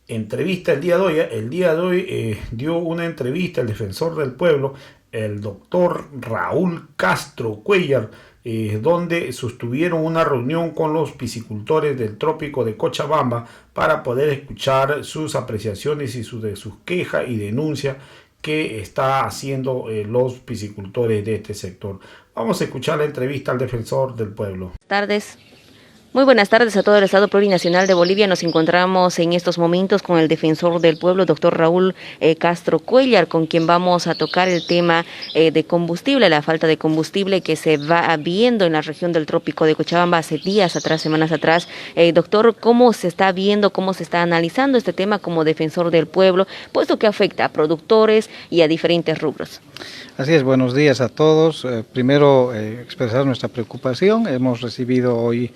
entrevista el día de hoy. El día de hoy dio una entrevista el defensor del pueblo, el doctor Raúl Castro Cuellar, donde sostuvieron una reunión con los piscicultores del trópico de Cochabamba para poder escuchar sus apreciaciones y de sus quejas y denuncias que está haciendo los piscicultores de este sector. Vamos a escuchar la entrevista al defensor del pueblo. Tardes. Muy buenas tardes a todo el Estado Plurinacional de Bolivia. Nos encontramos en estos momentos con el defensor del pueblo, doctor Raúl Castro Cuellar, con quien vamos a tocar el tema de combustible, la falta de combustible que se va viendo en la región del trópico de Cochabamba hace días atrás, semanas atrás. Doctor, ¿cómo se está viendo, cómo se está analizando este tema como defensor del pueblo, puesto que afecta a productores y a diferentes rubros? Así es, buenos días a todos. Primero, expresar nuestra preocupación. Hemos recibido hoy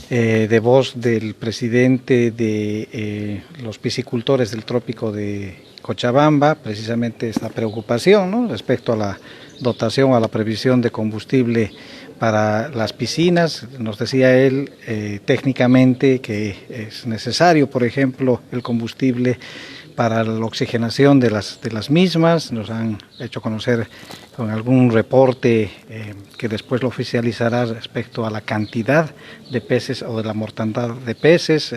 de voz del presidente de los piscicultores del trópico de Cochabamba, precisamente esta preocupación, ¿no?, respecto a la dotación, a la previsión de combustible para las piscinas. Nos decía él técnicamente que es necesario, por ejemplo, el combustible para la oxigenación de las mismas. Nos han hecho conocer con algún reporte que después lo oficializará respecto a la cantidad de peces o de la mortandad de peces,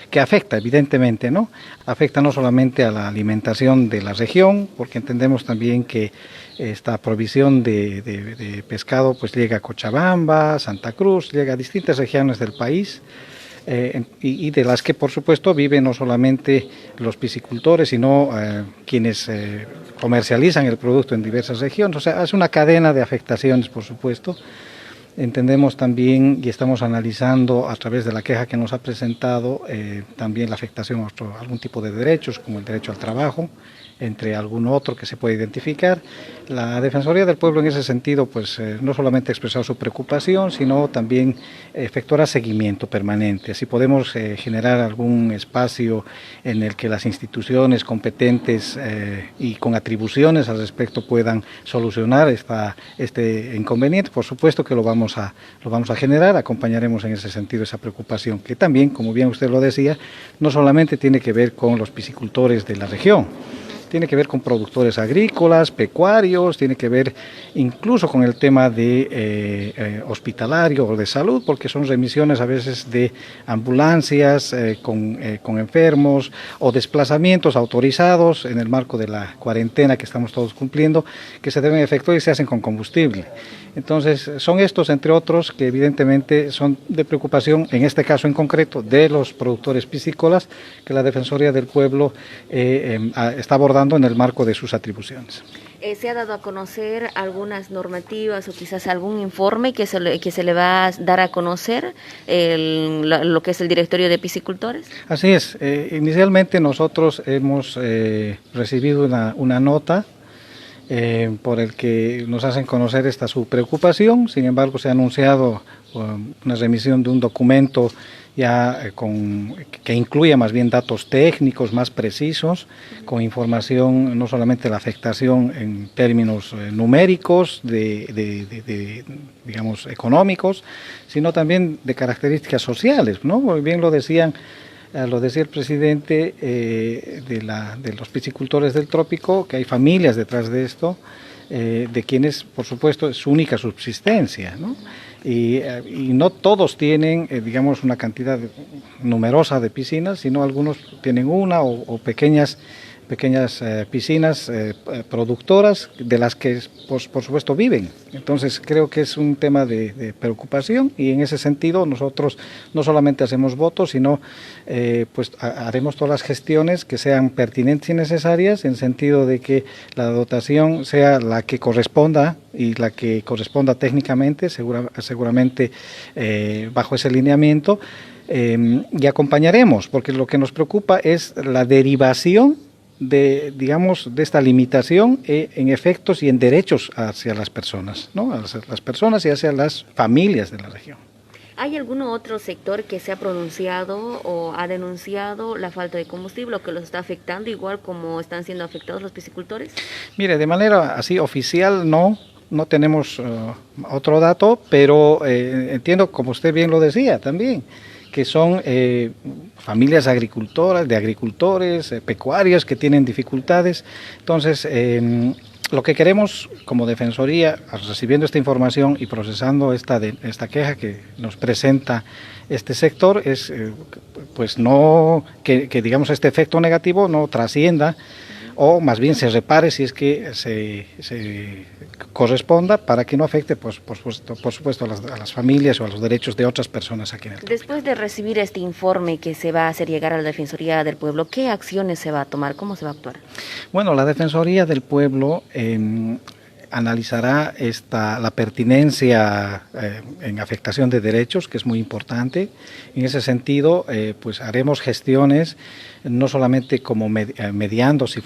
que afecta evidentemente, ¿no? Afecta no solamente a la alimentación de la región, porque entendemos también que esta provisión de pescado pues llega a Cochabamba, Santa Cruz, llega a distintas regiones del país. Y de las que por supuesto viven no solamente los piscicultores, sino quienes comercializan el producto en diversas regiones. O sea, es una cadena de afectaciones, por supuesto. Entendemos también y estamos analizando a través de la queja que nos ha presentado también la afectación a algún tipo de derechos, como el derecho al trabajo, entre algún otro que se puede identificar. La Defensoría del Pueblo en ese sentido pues no solamente ha expresado su preocupación, sino también efectuará seguimiento permanente. Así podemos generar algún espacio en el que las instituciones competentes y con atribuciones al respecto puedan solucionar este inconveniente. Por supuesto que lo vamos a generar, acompañaremos en ese sentido esa preocupación, que también, como bien usted lo decía, no solamente tiene que ver con los piscicultores de la región, tiene que ver con productores agrícolas, pecuarios, tiene que ver incluso con el tema de hospitalario o de salud, porque son remisiones a veces de ambulancias con enfermos o desplazamientos autorizados en el marco de la cuarentena que estamos todos cumpliendo, que se deben efectuar y se hacen con combustible. Entonces, son estos, entre otros, que evidentemente son de preocupación, en este caso en concreto, de los productores piscícolas, que la Defensoría del Pueblo está abordando en el marco de sus atribuciones. ¿Se ha dado a conocer algunas normativas o quizás algún informe que se le va a dar a conocer lo que es el directorio de piscicultores? Así es. Inicialmente nosotros hemos recibido una nota por el que nos hacen conocer su preocupación. Sin embargo, se ha anunciado una remisión de un documento ya que incluya más bien datos técnicos más precisos, con información no solamente de la afectación en términos numéricos, digamos económicos, sino también de características sociales, ¿no? Muy bien lo decía el presidente de los piscicultores del trópico, que hay familias detrás de esto, de quienes, por supuesto, es su única subsistencia, ¿no? Y no todos tienen, digamos, una cantidad numerosa de piscinas, sino algunos tienen una o pequeñas piscinas productoras de las que por supuesto viven. Entonces creo que es un tema de preocupación, y en ese sentido nosotros no solamente hacemos votos, sino pues haremos todas las gestiones que sean pertinentes y necesarias, en sentido de que la dotación sea la que corresponda y la que corresponda técnicamente, seguramente bajo ese lineamiento, y acompañaremos, porque lo que nos preocupa es la derivación de esta limitación en efectos y en derechos hacia las personas, ¿no? Hacia las personas y hacia las familias de la región. ¿Hay algún otro sector que se ha pronunciado o ha denunciado la falta de combustible o que los está afectando igual como están siendo afectados los piscicultores? Mire, de manera así oficial no tenemos otro dato, pero entiendo, como usted bien lo decía también, que son familias agricultoras, de agricultores, pecuarios que tienen dificultades. Entonces, lo que queremos como Defensoría, recibiendo esta información y procesando esta queja que nos presenta este sector, es pues no que digamos este efecto negativo no trascienda, o más bien se repare si es que se corresponda, para que no afecte pues, por supuesto a las familias o a los derechos de otras personas aquí en el Trópico. Después de recibir este informe que se va a hacer llegar a la Defensoría del Pueblo, ¿qué acciones se va a tomar? ¿Cómo se va a actuar? Bueno, la Defensoría del Pueblo analizará la pertinencia en afectación de derechos, que es muy importante. En ese sentido, pues haremos gestiones no solamente como mediando si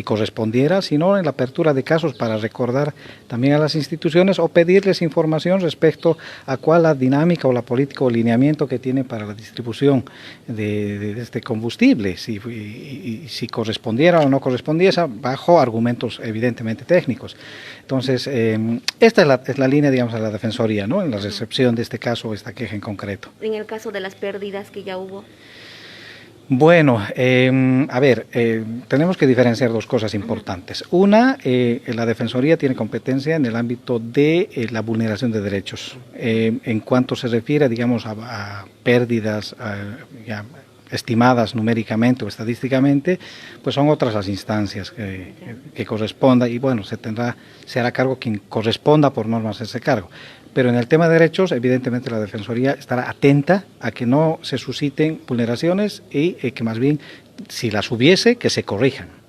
correspondiera, sino en la apertura de casos para recordar también a las instituciones o pedirles información respecto a cuál la dinámica o la política o lineamiento que tienen para la distribución de este combustible, si correspondiera o no correspondiera, bajo argumentos evidentemente técnicos. Entonces, esta es la línea, digamos, de la Defensoría, ¿no?, en la recepción de este caso o esta queja en concreto. En el caso de las pérdidas que ya hubo. Bueno, tenemos que diferenciar dos cosas importantes. Una, la Defensoría tiene competencia en el ámbito de la vulneración de derechos. En cuanto se refiere, digamos, a pérdidas ya estimadas numéricamente o estadísticamente, pues son otras las instancias que corresponda, y bueno, se hará cargo quien corresponda por normas ese cargo. Pero en el tema de derechos, evidentemente la Defensoría estará atenta a que no se susciten vulneraciones y que más bien, si las hubiese, que se corrijan.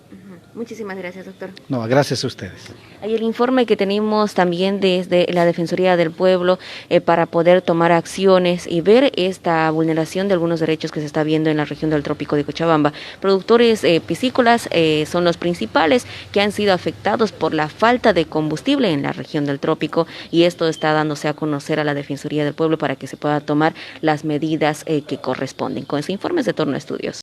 Muchísimas gracias, doctor. No, gracias a ustedes. Hay el informe que tenemos también desde la Defensoría del Pueblo para poder tomar acciones y ver esta vulneración de algunos derechos que se está viendo en la región del Trópico de Cochabamba. Productores piscícolas son los principales que han sido afectados por la falta de combustible en la región del Trópico, y esto está dándose a conocer a la Defensoría del Pueblo para que se pueda tomar las medidas que corresponden. Con ese informe es de Torno Estudios.